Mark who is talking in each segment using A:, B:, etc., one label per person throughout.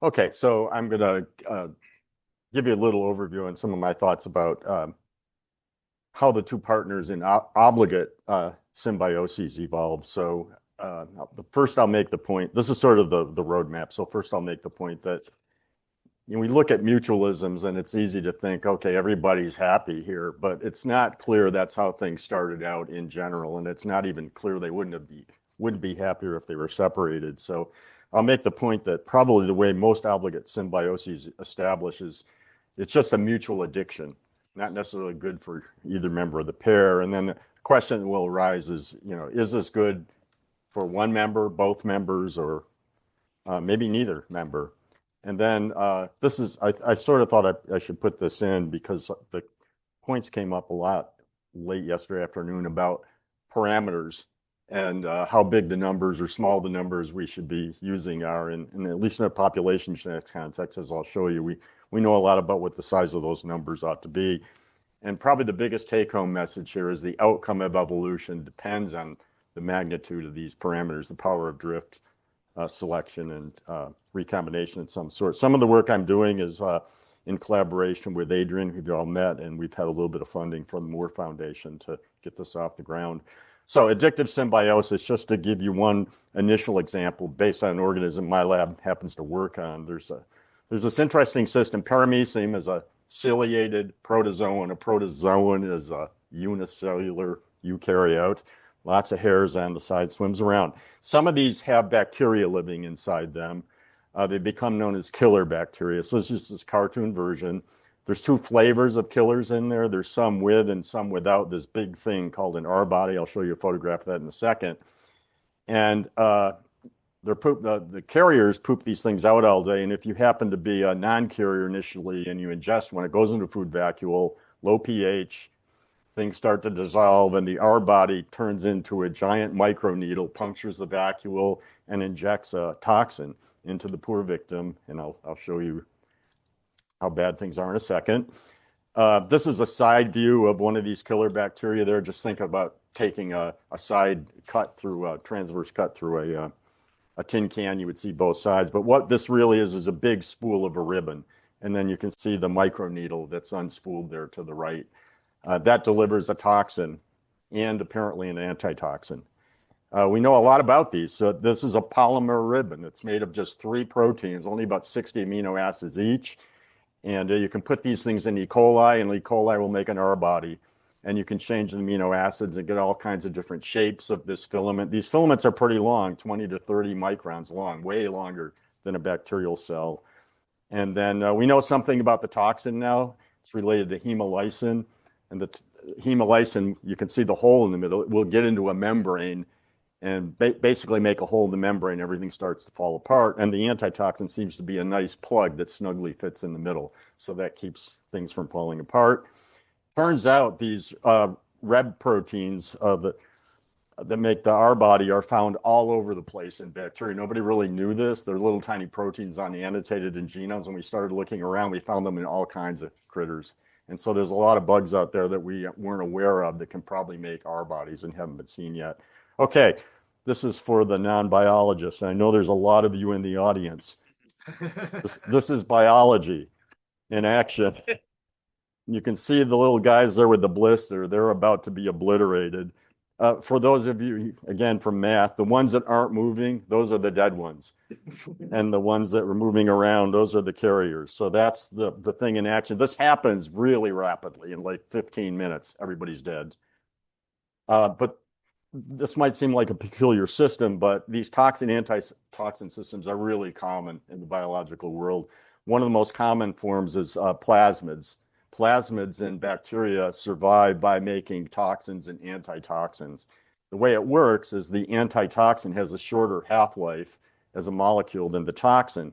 A: Okay, so I'm going to give you a little overview on some of my thoughts about how the two partners in obligate symbioses evolve. So first I'll make the point, this is sort of the roadmap. So first I'll make the point that we look at mutualisms and it's easy to think, okay, everybody's happy here, but it's not clear that's how things started out in general. And it's not even clear they wouldn't be happier if they were separated. So I'll make the point that probably the way most obligate symbioses establishes, it's just a mutual addiction, not necessarily good for either member of the pair. And then the question that will arise is, is this good for one member, both members, or maybe neither member? And then I sort of thought I should put this in because the points came up a lot late yesterday afternoon about parameters and how big the numbers or small the numbers we should be using are. And at least in a population genetics context, as I'll show you, we know a lot about what the size of those numbers ought to be. And probably the biggest take-home message here is the outcome of evolution depends on the magnitude of these parameters, the power of drift, selection, and recombination of some sort. Some of the work I'm doing is in collaboration with Adrian, who you all met, and we've had a little bit of funding from the Moore Foundation to get this off the ground. So addictive symbiosis, just to give you one initial example based on an organism my lab happens to work on, there's this interesting system. Paramecium is a ciliated protozoan. A protozoan is a unicellular eukaryote. Lots of hairs on the side, swims around. Some of these have bacteria living inside them. They become known as killer bacteria. So it's just this cartoon version. There's two flavors of killers in there. There's some with and some without this big thing called an R body. I'll show you a photograph of that in a second. And the carriers poop these things out all day. And if you happen to be a non-carrier initially and you ingest one, it goes into a food vacuole, low pH, things start to dissolve, and the R body turns into a giant microneedle, punctures the vacuole, and injects a toxin into the poor victim. And I'll show you how bad things are in a second. This is a side view of one of these killer bacteria there. Just think about taking a side cut through a transverse cut through a tin can. You would see both sides. But what this really is a big spool of a ribbon. And then you can see the microneedle that's unspooled there to the right. That delivers a toxin and apparently an antitoxin. We know a lot about these. So this is a polymer ribbon. It's made of just 3 proteins, only about 60 amino acids each. And you can put these things in E. coli, and E. coli will make an R body. And you can change the amino acids and get all kinds of different shapes of this filament. These filaments are pretty long, 20 to 30 microns long, way longer than a bacterial cell. And then we know something about the toxin now. It's related to hemolysin. And the hemolysin, you can see the hole in the middle. It will get into a membrane and basically make a hole in the membrane. Everything starts to fall apart. And the antitoxin seems to be a nice plug that snugly fits in the middle. So that keeps things from falling apart. Turns out these Reb proteins that make the R body are found all over the place in bacteria. Nobody really knew this. They're little tiny proteins unannotated in genomes. When we started looking around, we found them in all kinds of critters. And so there's a lot of bugs out there that we weren't aware of that can probably make R bodies and haven't been seen yet. Okay, this is for the non-biologists. I know there's a lot of you in the audience. This is biology in action. You can see the little guys there with the blister. They're about to be obliterated. For those of you, again, from math, the ones that aren't moving, those are the dead ones. And the ones that were moving around, those are the carriers. So that's the thing in action. This happens really rapidly in like 15 minutes. Everybody's dead. But this might seem like a peculiar system, but these toxin-antitoxin systems are really common in the biological world. One of the most common forms is plasmids. Plasmids in bacteria survive by making toxins and antitoxins. The way it works is the antitoxin has a shorter half-life as a molecule than the toxin.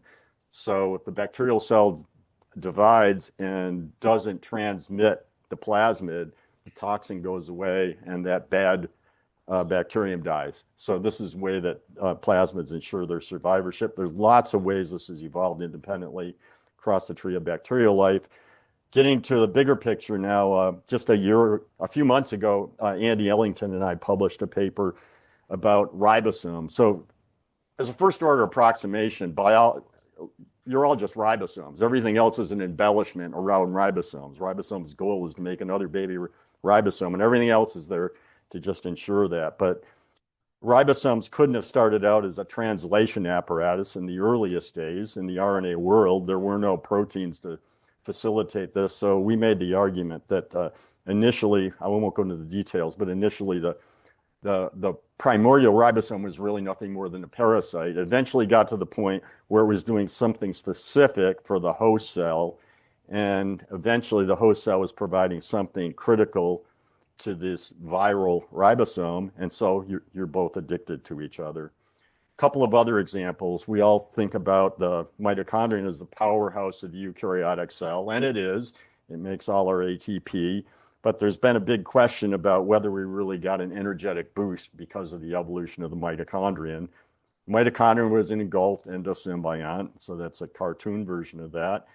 A: So if the bacterial cell divides and doesn't transmit the plasmid, the toxin goes away and that bad bacterium dies. So this is the way that plasmids ensure their survivorship. There's lots of ways this has evolved independently across the tree of bacterial life. Getting to the bigger picture now, just a few months ago, Andy Ellington and I published a paper about ribosomes. So as a first order approximation, you're all just ribosomes. Everything else is an embellishment around ribosomes. Ribosomes' goal is to make another baby ribosome, and everything else is there to just ensure that. But ribosomes couldn't have started out as a translation apparatus in the earliest days. In the RNA world, there were no proteins to facilitate this. So we made the argument that initially, I won't go into the details, but initially the primordial ribosome was really nothing more than a parasite. It eventually got to the point where it was doing something specific for the host cell, and eventually the host cell was providing something critical to this viral ribosome, and so you're both addicted to each other. A couple of other examples. We all think about the mitochondrion as the powerhouse of the eukaryotic cell, and it is. It makes all our ATP, but there's been a big question about whether we really got an energetic boost because of the evolution of the mitochondrion. Mitochondrion was an engulfed endosymbiont, so that's a cartoon version of that.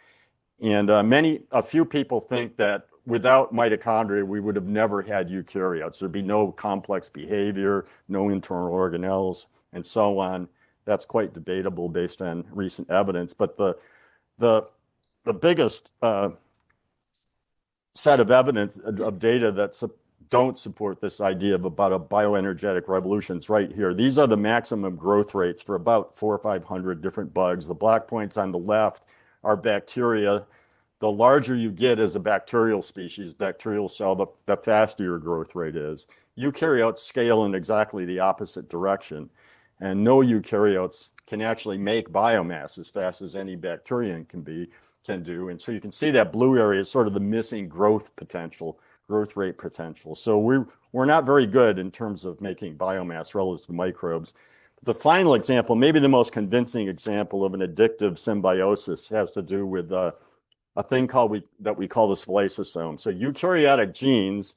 A: And a few people think that without mitochondria, we would have never had eukaryotes. There'd be no complex behavior, no internal organelles, and so on. That's quite debatable based on recent evidence. But the biggest set of evidence of data that don't support this idea of about a bioenergetic revolution is right here. These are the maximum growth rates for about 400 or 500 different bugs. The black points on the left are bacteria. The larger you get as a bacterial species, bacterial cell, the faster your growth rate is. Eukaryotes scale in exactly the opposite direction, and no eukaryotes can actually make biomass as fast as any bacterium can do. And so you can see that blue area is sort of the missing growth rate potential. So we're not very good in terms of making biomass relative to microbes. The final example, maybe the most convincing example of an addictive symbiosis, has to do with a thing that we call the spliceosome. So eukaryotic genes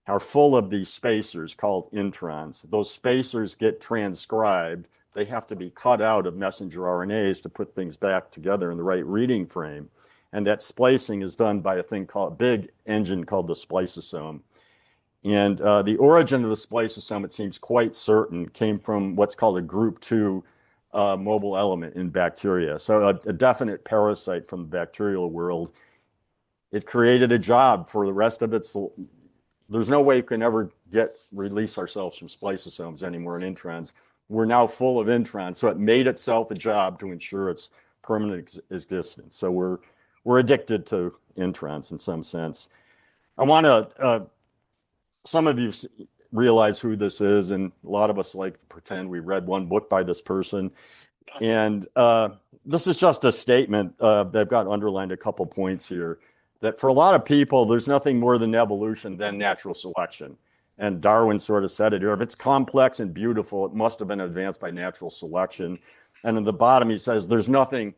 A: are full of these spacers called introns. Those spacers get transcribed. They have to be cut out of messenger RNAs to put things back together in the right reading frame. And that splicing is done by a big engine called the spliceosome. And the origin of the spliceosome, it seems quite certain, came from what's called a group 2 mobile element in bacteria. So a definite parasite from the bacterial world. It created a job for the rest of its. There's no way we can ever release ourselves from spliceosomes anymore in introns. We're now full of introns, so it made itself a job to ensure its permanent existence. So we're addicted to introns in some sense. I want to. Some of you realize who this is, and a lot of us like to pretend we read one book by this person. And this is just a statement. They've got underlined a couple points here, that for a lot of people, there's nothing more than evolution than natural selection. And Darwin sort of said it here. If it's complex and beautiful, it must have been advanced by natural selection. And in the bottom, he says there's nothing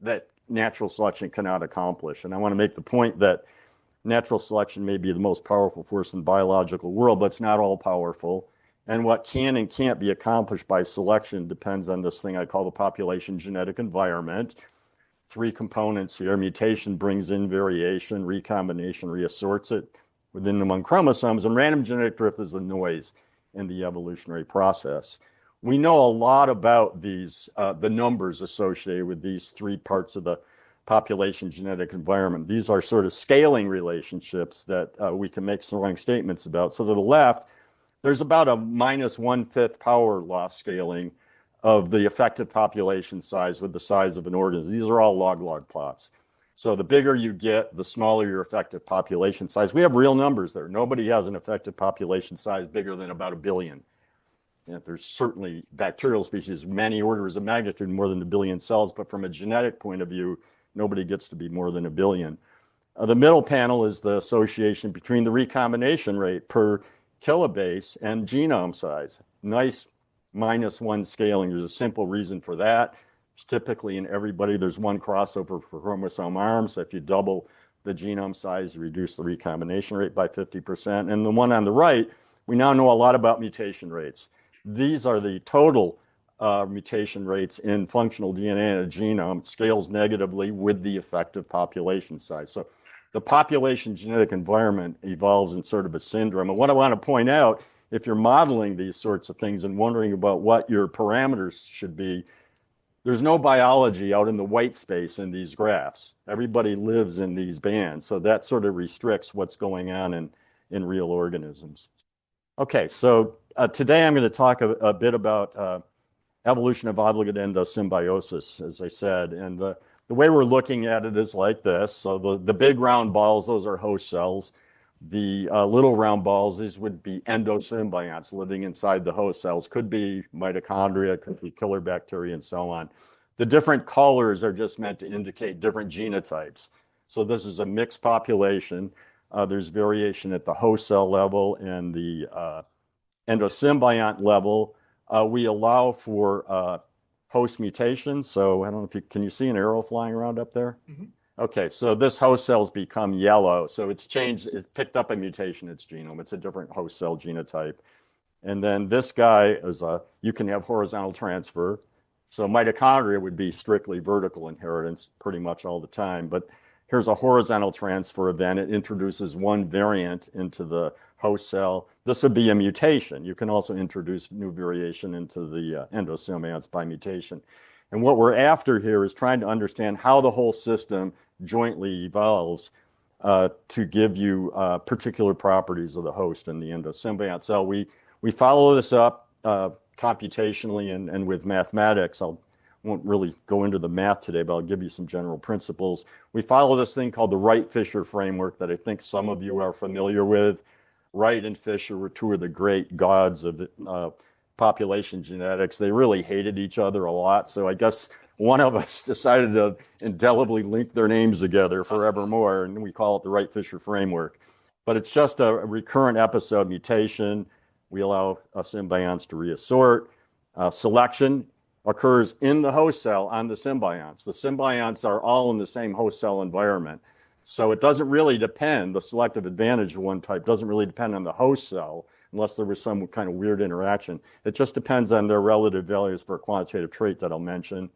A: that natural selection cannot accomplish. And I want to make the point that natural selection may be the most powerful force in the biological world, but it's not all powerful. And what can and can't be accomplished by selection depends on this thing I call the population genetic environment. 3 components here. Mutation brings in variation, recombination reassorts it within and among chromosomes, and random genetic drift is the noise in the evolutionary process. We know a lot about these, the numbers associated with these 3 parts of the population genetic environment. These are sort of scaling relationships that we can make strong statements about. So to the left, there's about a minus 1/5 power law scaling of the effective population size with the size of an organism. These are all log-log plots. So the bigger you get, the smaller your effective population size. We have real numbers there. Nobody has an effective population size bigger than about 1 billion. And there's certainly bacterial species, many orders of magnitude more than 1 billion cells, but from a genetic point of view, nobody gets to be more than 1 billion. The middle panel is the association between the recombination rate per kilobase and genome size. Nice -1 scaling. There's a simple reason for that. It's typically in everybody, there's 1 crossover for chromosome arms. So if you double the genome size, you reduce the recombination rate by 50%. And the one on the right, we now know a lot about mutation rates. These are the total mutation rates in functional DNA in a genome. It scales negatively with the effective population size. So the population genetic environment evolves in sort of a syndrome. And what I want to point out, if you're modeling these sorts of things and wondering about what your parameters should be, there's no biology out in the white space in these graphs. Everybody lives in these bands. So that sort of restricts what's going on in real organisms. Okay, so today I'm going to talk a bit about evolution of obligate endosymbiosis, as I said. And the way we're looking at it is like this. So the big round balls, those are host cells. The little round balls, these would be endosymbionts living inside the host cells. Could be mitochondria, could be killer bacteria, and so on. The different colors are just meant to indicate different genotypes. So this is a mixed population. There's variation at the host cell level and the endosymbiont level. We allow for host mutations. So I don't know if can you see an arrow flying around up there? Mm-hmm. Okay, so this host cell's become yellow. So it's changed, it picked up a mutation in its genome. It's a different host cell genotype. And then this guy is you can have horizontal transfer. So mitochondria would be strictly vertical inheritance pretty much all the time. But here's a horizontal transfer event. It introduces one variant into the host cell. This would be a mutation. You can also introduce new variation into the endosymbionts by mutation. And what we're after here is trying to understand how the whole system jointly evolves to give you particular properties of the host and the endosymbiont cell. We follow this up computationally and with mathematics. I won't really go into the math today, but I'll give you some general principles. We follow this thing called the Wright-Fisher framework that I think some of you are familiar with. Wright and Fisher were two of the great gods of population genetics. They really hated each other a lot. So I guess one of us decided to indelibly link their names together forevermore, and we call it the Wright-Fisher framework. But it's just a recurrent episode mutation. We allow symbionts to reassort. Selection occurs in the host cell on the symbionts. The symbionts are all in the same host cell environment. So it doesn't really depend, the selective advantage of one type doesn't really depend on the host cell, unless there was some kind of weird interaction. It just depends on their relative values for a quantitative trait that I'll mention.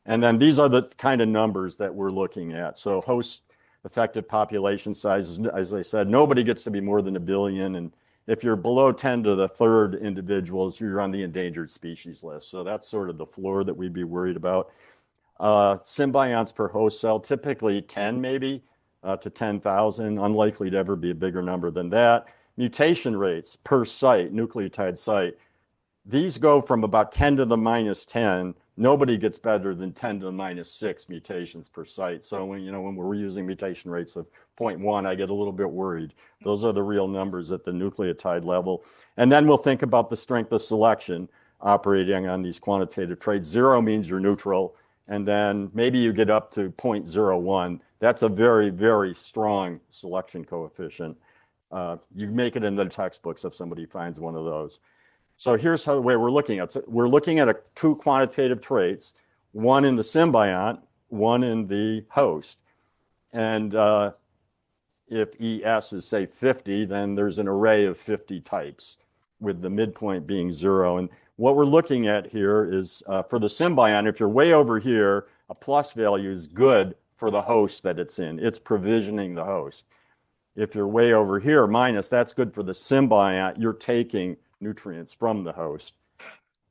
A: And then these are the kind of numbers that we're looking at. So host effective population sizes, as I said, nobody gets to be more than 1 billion. And if you're below 10 to the third individuals, you're on the endangered species list. So that's sort of the floor that we'd be worried about. Symbionts per host cell, typically 10 maybe to 10,000, unlikely to ever be a bigger number than that. Mutation rates per site, nucleotide site, these go from about 10 to the minus 10. Nobody gets better than 10 to the minus 6 mutations per site. So when we're using mutation rates of 0.1, I get a little bit worried. Those are the real numbers at the nucleotide level. And then we'll think about the strength of selection operating on these quantitative traits. 0 means you're neutral. And then maybe you get up to 0.01. That's a very, very strong selection coefficient. You make it in the textbooks if somebody finds one of those. So here's the way we're looking at it. We're looking at two quantitative traits, one in the symbiont, one in the host. And if ES is, say, 50, then there's an array of 50 types, with the midpoint being 0. And what we're looking at here is for the symbiont, if you're way over here, a plus value is good for the host that it's in. It's provisioning the host. If you're way over here, minus, that's good for the symbiont. You're taking nutrients from the host.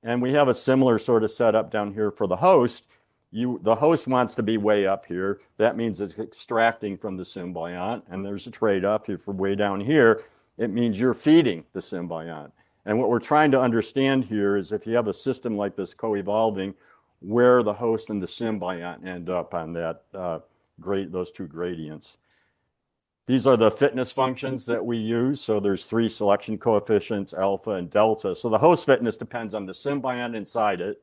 A: And we have a similar sort of setup down here for the host. The host wants to be way up here. That means it's extracting from the symbiont. And there's a trade-off. If we're way down here, it means you're feeding the symbiont. And what we're trying to understand here is if you have a system like this co-evolving, where the host and the symbiont end up on that those two gradients. These are the fitness functions that we use. So there's 3 selection coefficients, alpha and delta. So the host fitness depends on the symbiont inside it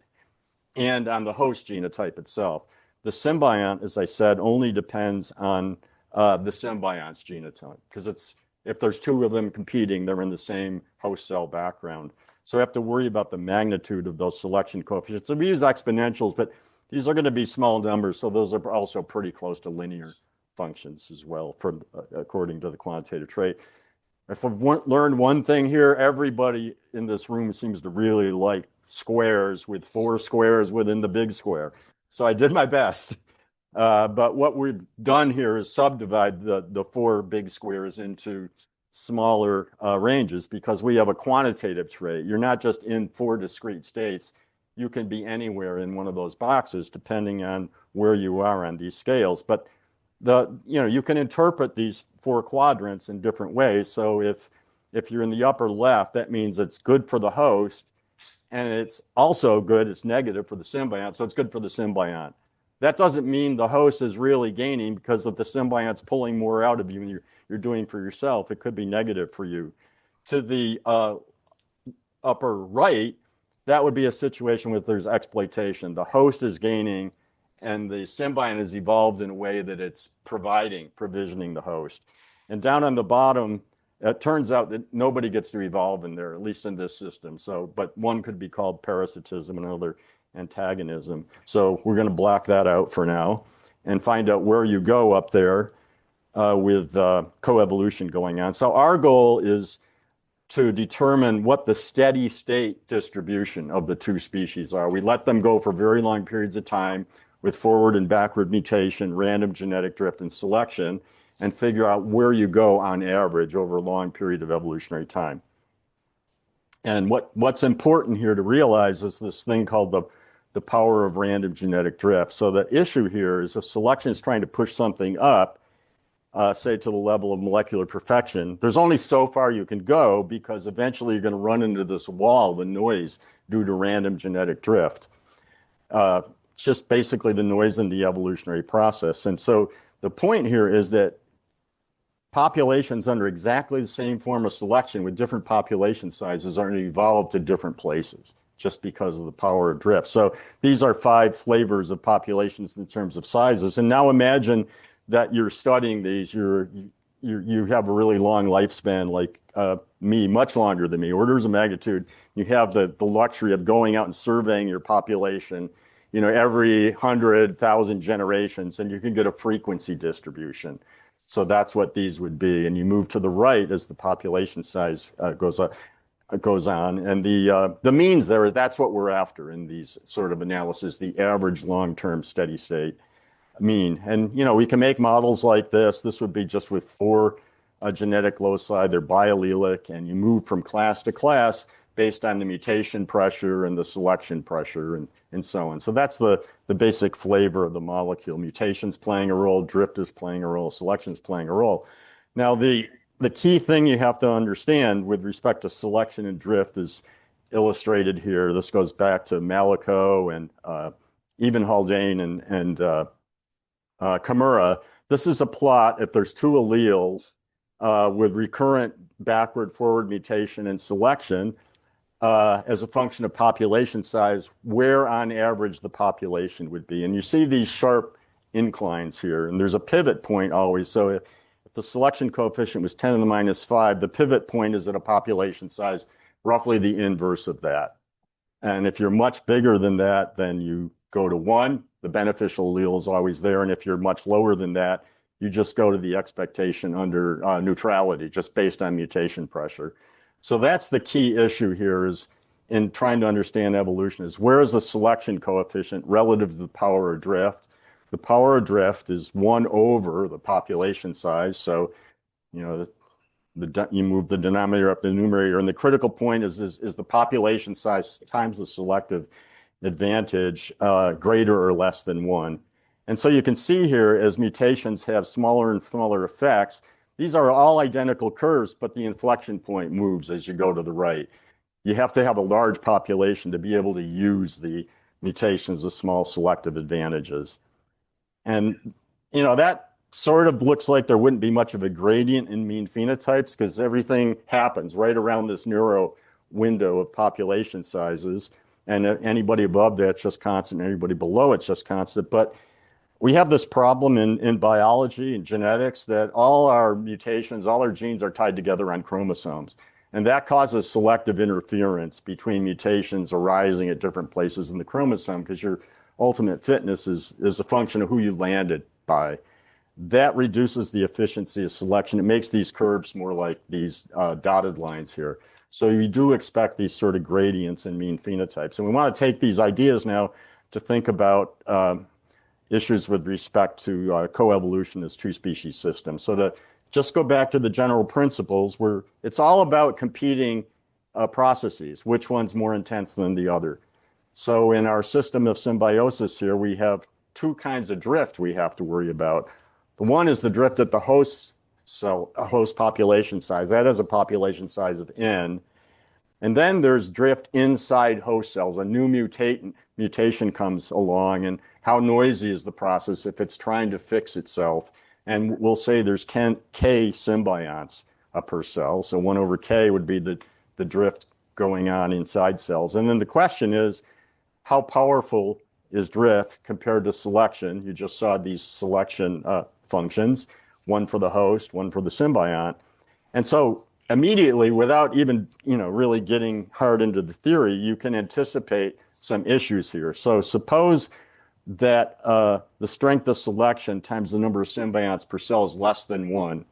A: and on the host genotype itself. The symbiont, as I said, only depends on the symbiont's genotype, because if there's 2 of them competing, they're in the same host cell background. So we have to worry about the magnitude of those selection coefficients. So we use exponentials, but these are going to be small numbers. So those are also pretty close to linear functions as well, according to the quantitative trait. If I've learned one thing here, everybody in this room seems to really like squares with 4 squares within the big square. So I did my best. But what we've done here is subdivide the 4 big squares into smaller ranges, because we have a quantitative trait. You're not just in 4 discrete states. you can be anywhere in one of those boxes depending on where you are on these scales. But you can interpret these 4 quadrants in different ways. So if you're in the upper left, that means it's good for the host, and it's also good, it's negative for the symbiont, so it's good for the symbiont. That doesn't mean the host is really gaining, because if the symbiont's pulling more out of you than you're doing for yourself, it could be negative for you. To the upper right, that would be a situation where there's exploitation. The host is gaining, and the symbiont is evolved in a way that it's provisioning the host. And down on the bottom, it turns out that nobody gets to evolve in there, at least in this system. So, but one could be called parasitism and another antagonism. So we're going to block that out for now and find out where you go up there with coevolution going on. So our goal is to determine what the steady state distribution of the 2 species are. We let them go for very long periods of time with forward and backward mutation, random genetic drift, and selection, and figure out where you go on average over a long period of evolutionary time. And what's important here to realize is this thing called the power of random genetic drift. So the issue here is if selection is trying to push something up, say to the level of molecular perfection, there's only so far you can go, because eventually you're going to run into this wall, the noise, due to random genetic drift. It's just basically the noise in the evolutionary process. And so the point here is that populations under exactly the same form of selection with different population sizes are going to evolve to different places just because of the power of drift. So these are 5 flavors of populations in terms of sizes. And now imagine that you're studying these, you have a really long lifespan, like me, much longer than me, orders of magnitude. You have the luxury of going out and surveying your population, every 100,000 generations, and you can get a frequency distribution. So that's what these would be. And you move to the right as the population size goes on. And the means there, that's what we're after in these sort of analysis, the average long-term steady state mean. And, we can make models like this. This would be just with 4 genetic loci. They're biallelic, and you move from class to class based on the mutation pressure and the selection pressure and so on. So that's the basic flavor of the molecule. Mutations playing a role, drift is playing a role, selection is playing a role. Now, the key thing you have to understand with respect to selection and drift is illustrated here. This goes back to Maleko and even Haldane and Kimura. This is a plot, if there's 2 alleles with recurrent backward-forward mutation and selection as a function of population size, where on average the population would be. And you see these sharp inclines here, and there's a pivot point always. So if the selection coefficient was 10 to the minus 5, the pivot point is at a population size roughly the inverse of that. And if you're much bigger than that, then you go to 1. The beneficial allele is always there. And if you're much lower than that, you just go to the expectation under neutrality, just based on mutation pressure. So that's the key issue here, is in trying to understand evolution, is where is the selection coefficient relative to the power of drift? The power of drift is 1 over the population size. So, you move the denominator up the numerator. And the critical point is the population size times the selective advantage greater or less than 1. And so you can see here, as mutations have smaller and smaller effects, these are all identical curves, but the inflection point moves as you go to the right. You have to have a large population to be able to use the mutations as small selective advantages. And, that sort of looks like there wouldn't be much of a gradient in mean phenotypes, because everything happens right around this narrow window of population sizes. And anybody above that's just constant, anybody below it's just constant. But we have this problem in biology and genetics that all our mutations, all our genes are tied together on chromosomes. And that causes selective interference between mutations arising at different places in the chromosome, because your ultimate fitness is a function of who you landed by. That reduces the efficiency of selection. It makes these curves more like these dotted lines here. So you do expect these sort of gradients in mean phenotypes. And we want to take these ideas now to think about issues with respect to coevolution as 2-species systems. So to just go back to the general principles, where it's all about competing processes, which one's more intense than the other. So in our system of symbiosis here, we have two kinds of drift we have to worry about. The one is the drift at the host cell, host population size. That is a population size of N. And then there's drift inside host cells. A new mutation comes along, and how noisy is the process if it's trying to fix itself? And we'll say there's K symbionts per cell. So 1 over K would be the drift going on inside cells. And then the question is, how powerful is drift compared to selection? You just saw these selection functions, one for the host, one for the symbiont. And so immediately, without even really getting hard into the theory, you can anticipate some issues here. So suppose that the strength of selection times the number of symbionts per cell is less than 1.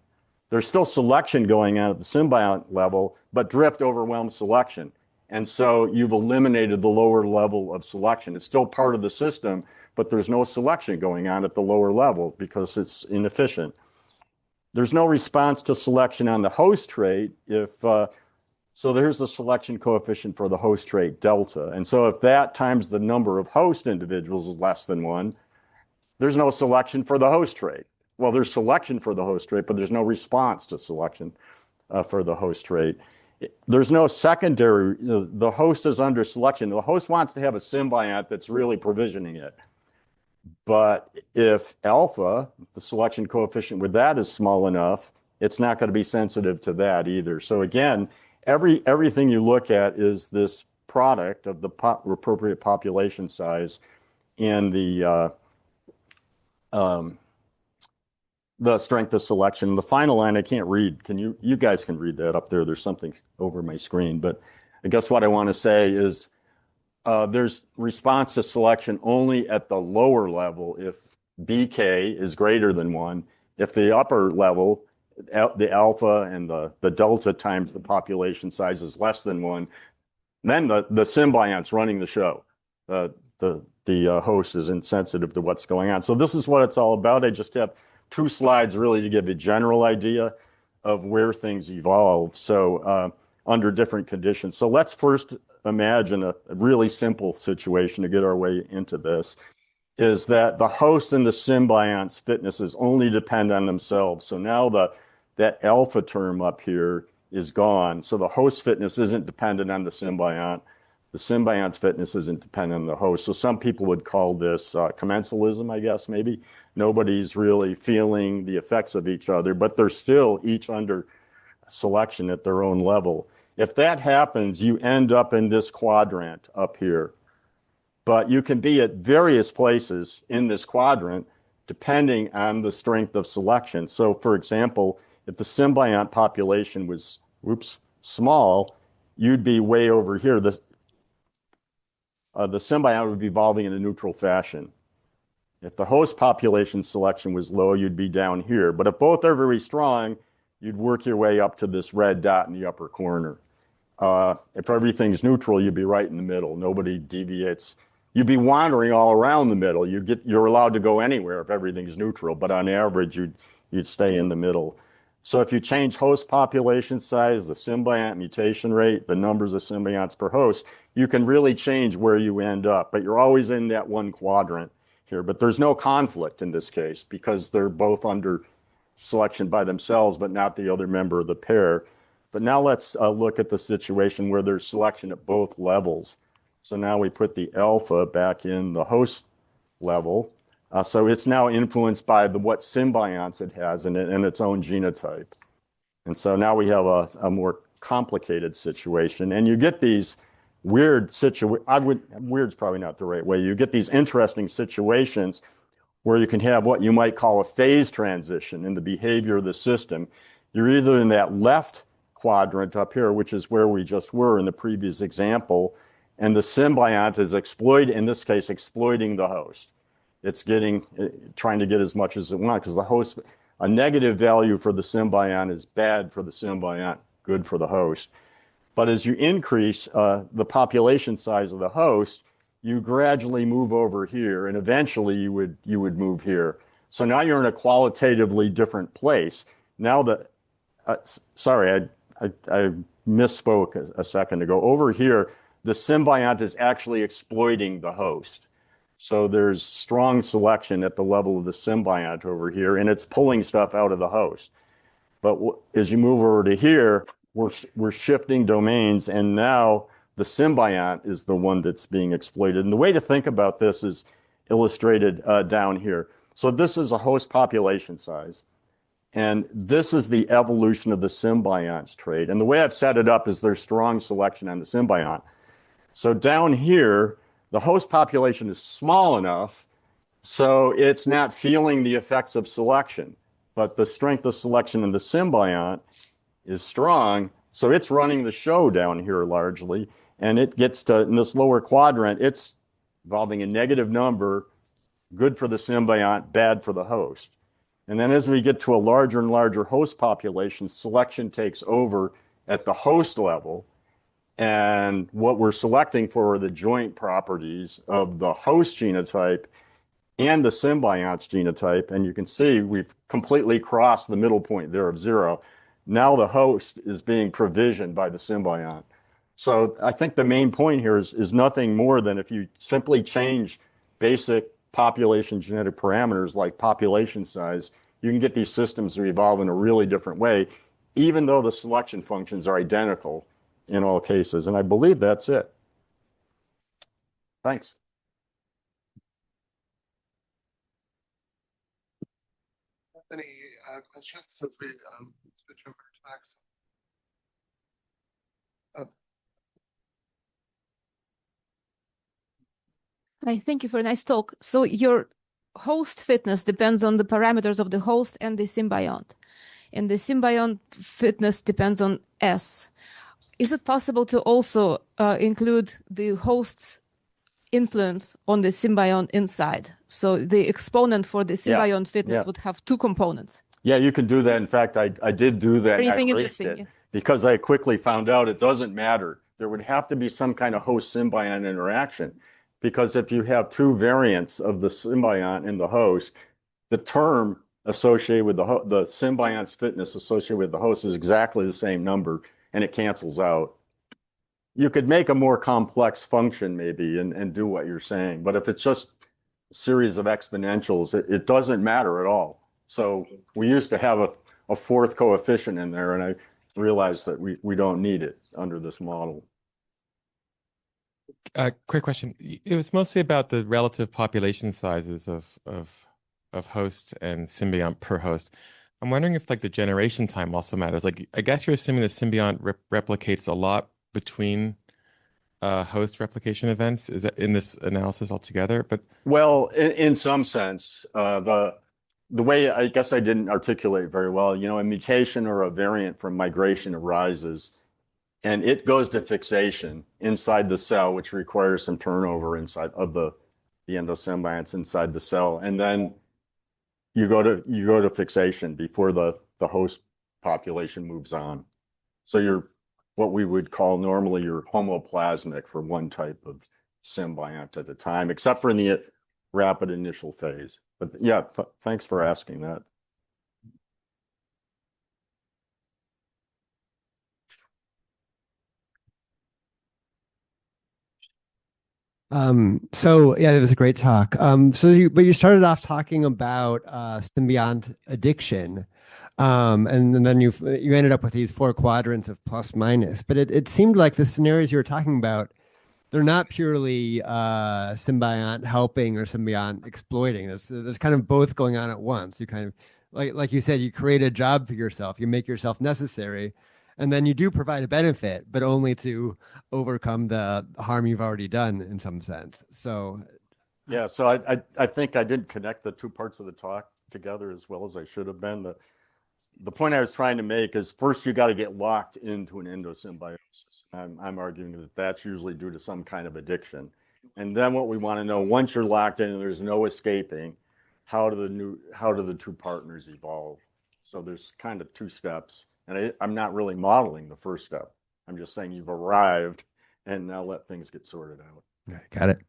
A: There's still selection going on at the symbiont level, but drift overwhelms selection. And so you've eliminated the lower level of selection. It's still part of the system, but there's no selection going on at the lower level because it's inefficient. There's no response to selection on the host trait so there's the selection coefficient for the host trait, delta. And so if that times the number of host individuals is less than 1, there's no selection for the host trait. Well, there's selection for the host trait, but there's no response to selection for the host trait. There's no secondary, the host is under selection. The host wants to have a symbiont that's really provisioning it. But if alpha, the selection coefficient with that is small enough, it's not going to be sensitive to that either. So again, everything you look at is this product of the appropriate population size and the strength of selection. The final line I can't read. You guys can read that up there. There's something over my screen. But I guess what I want to say is there's response to selection only at the lower level if BK is greater than 1. If the upper level, the alpha and the delta times the population size is less than 1, then the symbiont's running the show. The host is insensitive to what's going on. So this is what it's all about. I just have 2 slides really to give you a general idea of where things evolve. So under different conditions. So let's first imagine a really simple situation to get our way into this, is that the host and the symbiont's fitnesses only depend on themselves. So now that alpha term up here is gone. So the host fitness isn't dependent on the symbiont. The symbiont's fitness isn't dependent on the host. So some people would call this commensalism, I guess, maybe. Nobody's really feeling the effects of each other, but they're still each under selection at their own level. If that happens, you end up in this quadrant up here. But you can be at various places in this quadrant depending on the strength of selection. So for example, if the symbiont population was, small, you'd be way over here. The symbiont would be evolving in a neutral fashion. If the host population selection was low, you'd be down here. But if both are very strong, you'd work your way up to this red dot in the upper corner. If everything's neutral, you'd be right in the middle. Nobody deviates. You'd be wandering all around the middle. You're allowed to go anywhere if everything's neutral, but on average, you'd stay in the middle. So if you change host population size, the symbiont mutation rate, the numbers of symbionts per host, you can really change where you end up, but you're always in that one quadrant here. But there's no conflict in this case because they're both under selection by themselves, but not the other member of the pair. But now let's look at the situation where there's selection at both levels. So now we put the alpha back in the host level. So it's now influenced by what symbionts it has in it and its own genotype. And so now we have a more complicated situation. And you get these weird situations. Weird's probably not the right way. You get these interesting situations where you can have what you might call a phase transition in the behavior of the system. You're either in that left quadrant up here, which is where we just were in the previous example, and the symbiont is in this case, exploiting the host. It's trying to get as much as it wants because the host, a negative value for the symbiont is bad for the symbiont, good for the host. But as you increase the population size of the host, you gradually move over here, and eventually you would move here. So now you're in a qualitatively different place. Now sorry, I misspoke a second ago. Over here, the symbiont is actually exploiting the host. So there's strong selection at the level of the symbiont over here, and it's pulling stuff out of the host. But as you move over to here, we're shifting domains, and now the symbiont is the one that's being exploited. And the way to think about this is illustrated down here. So this is a host population size, and this is the evolution of the symbiont's trait. And the way I've set it up is there's strong selection on the symbiont. So down here, the host population is small enough so it's not feeling the effects of selection, but the strength of selection in the symbiont is strong, so it's running the show down here largely, and it gets to, in this lower quadrant, it's involving a negative number, good for the symbiont, bad for the host. And then as we get to a larger and larger host population, selection takes over at the host level, and what we're selecting for are the joint properties of the host genotype and the symbiont's genotype. And you can see we've completely crossed the middle point there of 0. Now the host is being provisioned by the symbiont. So I think the main point here is nothing more than if you simply change basic population genetic parameters like population size, you can get these systems to evolve in a really different way, even though the selection functions are identical in all cases. And I believe that's it. Thanks.
B: Any questions since we switch over to next?
C: Hi, thank you for a nice talk. So your host fitness depends on the parameters of the host and the symbiont. And the symbiont fitness depends on S. Is it possible to also include the host's influence on the symbiont inside? So the exponent for the symbiont fitness would have 2 components.
A: Yeah, you can do that. In fact, I did do that.
C: Anything interesting?
A: Because I quickly found out it doesn't matter. There would have to be some kind of host-symbiont interaction. Because if you have 2 variants of the symbiont in the host, the term associated with the symbiont's fitness associated with the host is exactly the same number, and it cancels out. You could make a more complex function maybe and do what you're saying, but if it's just a series of exponentials, it doesn't matter at all. So we used to have a 4th coefficient in there, and I realized that we don't need it under this model.
D: Quick question. It was mostly about the relative population sizes of host and symbiont per host. I'm wondering if like the generation time also matters. Like, I guess you're assuming the symbiont replicates a lot between host replication events. Is that in this analysis altogether? But
A: well, in some sense, the way I guess I didn't articulate very well. A mutation or a variant from migration arises, and it goes to fixation inside the cell, which requires some turnover inside of the endosymbionts inside the cell, and then you go to fixation before the host population moves on. So you're what we would call normally you're homoplasmic for one type of symbiont at a time, except for in the rapid initial phase. But yeah, thanks for asking that.
E: So yeah, it was a great talk. But you started off talking about symbiont addiction. And then you ended up with these 4 quadrants of plus minus. But it seemed like the scenarios you were talking about, they're not purely symbiont helping or symbiont exploiting. There's kind of both going on at once. You kind of like you said, you create a job for yourself, you make yourself necessary, and then you do provide a benefit, but only to overcome the harm you've already done in some sense. So
A: yeah, so I think I didn't connect the 2 parts of the talk together as well as I should have been. The point I was trying to make is first you got to get locked into an endosymbiosis. I'm arguing that that's usually due to some kind of addiction. And then what we want to know, once you're locked in and there's no escaping, how do the 2 partners evolve? So there's kind of 2 steps. And I'm not really modeling the first step. I'm just saying you've arrived and now let things get sorted out.
E: got it.